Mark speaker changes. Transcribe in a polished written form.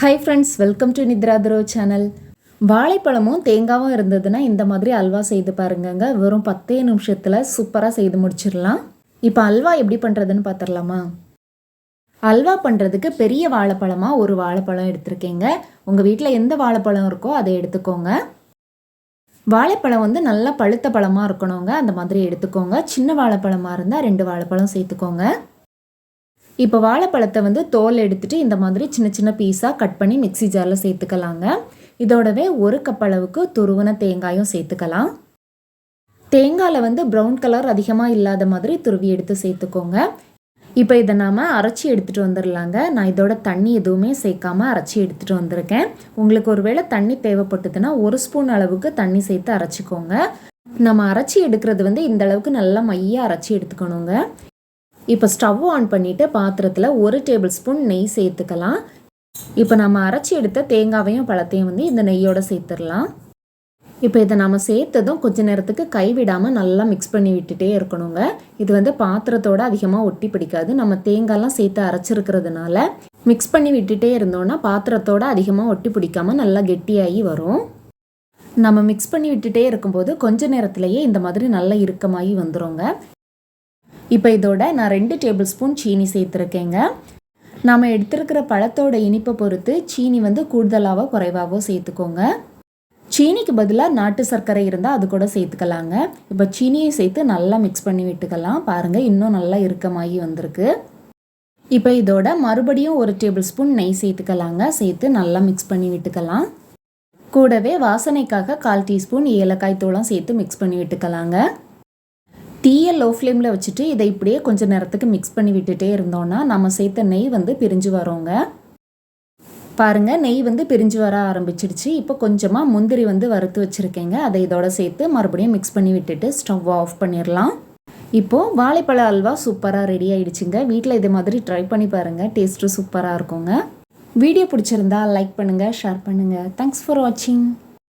Speaker 1: High friends, welcome to Nithratharo channel. வாழைப்பழமும் தேங்காவும் இருந்ததுன்னா இந்த மாதிரி அல்வா செய்து பாருங்கங்க. வெறும் 10 நிமிஷத்தில் சூப்பராக செய்து முடிச்சிடலாம். இப்போ அல்வா எப்படி பண்ணுறதுன்னு பார்த்துடலாமா? அல்வா பண்ணுறதுக்கு பெரிய வாழைப்பழமாக ஒரு வாழைப்பழம் எடுத்துருக்கேங்க. உங்கள் வீட்டில் எந்த வாழைப்பழம் இருக்கோ அதை எடுத்துக்கோங்க. வாழைப்பழம் வந்து நல்லா பழுத்த பழமாக இருக்கணுங்க, அந்த மாதிரி எடுத்துக்கோங்க. சின்ன வாழைப்பழமாக இருந்தால் 2 வாழைப்பழம் சேர்த்துக்கோங்க. இப்போ வாழைப்பழத்தை வந்து தோல் எடுத்துகிட்டு இந்த மாதிரி சின்ன சின்ன பீஸாக கட் பண்ணி மிக்ஸி ஜாரில் சேர்த்துக்கலாங்க. இதோடவே 1 கப் அளவுக்கு துருவன தேங்காயும் சேர்த்துக்கலாம். தேங்காயில் வந்து ப்ரௌன் கலர் அதிகமாக இல்லாத மாதிரி துருவி எடுத்து சேர்த்துக்கோங்க. இப்போ இதை நாம் அரைச்சி எடுத்துகிட்டு வந்துடலாங்க. நான் இதோட தண்ணி எதுவுமே சேர்க்காமல் அரைச்சி எடுத்துகிட்டு வந்திருக்கேன். உங்களுக்கு ஒரு வேளை தண்ணி தேவைப்பட்டதுன்னா 1 ஸ்பூன் அளவுக்கு தண்ணி சேர்த்து அரைச்சிக்கோங்க. நம்ம அரைச்சி எடுக்கிறது வந்து இந்த அளவுக்கு நல்லா மையாக அரைச்சி எடுத்துக்கணுங்க. இப்போ ஸ்டவ் ஆன் பண்ணிவிட்டு பாத்திரத்தில் 1 டேபிள் ஸ்பூன் நெய் சேர்த்துக்கலாம். இப்போ நம்ம அரைச்சி எடுத்த தேங்காவையும் பழத்தையும் வந்து இந்த நெய்யோடு சேர்த்துடலாம். இப்போ இதை நம்ம சேர்த்ததும் கொஞ்ச நேரத்துக்கு கைவிடாமல் நல்லா மிக்ஸ் பண்ணி விட்டுட்டே இருக்கணுங்க. இது வந்து பாத்திரத்தோடு அதிகமாக ஒட்டி பிடிக்காது. நம்ம தேங்காய்லாம் சேர்த்து அரைச்சிருக்கிறதுனால மிக்ஸ் பண்ணி விட்டுட்டே இருந்தோன்னா பாத்திரத்தோடு அதிகமாக ஒட்டி பிடிக்காமல் நல்லா கெட்டியாகி வரும். நம்ம மிக்ஸ் பண்ணி விட்டுட்டே இருக்கும்போது கொஞ்ச நேரத்துலையே இந்த மாதிரி நல்லா இறுக்கமாகி வந்துடுங்க. இப்போ இதோட நான் 2 டேபிள் ஸ்பூன் சீனி சேர்த்துருக்கேங்க. நாம் எடுத்துருக்கிற பழத்தோட இனிப்பை பொறுத்து சீனி வந்து கூடுதலாகவோ குறைவாகவோ சேர்த்துக்கோங்க. சீனிக்கு பதிலாக நாட்டு சர்க்கரை இருந்தால் அது கூட சேர்த்துக்கலாங்க. இப்போ சீனியை சேர்த்து நல்லா மிக்ஸ் பண்ணி விட்டுக்கலாம். பாருங்கள், இன்னும் நல்லா இறுக்கமாகி வந்திருக்கு. இப்போ இதோட மறுபடியும் 1 டேபிள் ஸ்பூன் நெய் சேர்த்துக்கலாங்க. சேர்த்து நல்லா மிக்ஸ் பண்ணி விட்டுக்கலாம். கூடவே வாசனைக்காக 1/4 டீஸ்பூன் ஏலக்காய் தூளும் சேர்த்து மிக்ஸ் பண்ணி விட்டுக்கலாங்க. தீயை லோ ஃப்ளேமில் வச்சுட்டு இதை இப்படியே கொஞ்சம் நேரத்துக்கு மிக்ஸ் பண்ணி விட்டுட்டே இருந்தோன்னா நம்ம சேர்த்த நெய் வந்து பிரிஞ்சு வரோங்க. பாருங்கள், நெய் வந்து பிரிஞ்சு வர ஆரம்பிச்சிடுச்சு. இப்போ கொஞ்சமாக முந்திரி வந்து வறுத்து வச்சுருக்கேங்க. அதை இதோட சேர்த்து மறுபடியும் மிக்ஸ் பண்ணி விட்டுட்டு ஸ்டவ் ஆஃப் பண்ணிடலாம். இப்போது வாழைப்பழ அல்வா சூப்பராக ரெடி ஆகிடுச்சுங்க. வீட்டில் இதே மாதிரி ட்ரை பண்ணி பாருங்கள், டேஸ்ட்டு சூப்பராக இருக்குங்க. வீடியோ பிடிச்சிருந்தா லைக் பண்ணுங்கள், ஷேர் பண்ணுங்கள். தேங்க்ஸ் ஃபார் வாட்சிங்.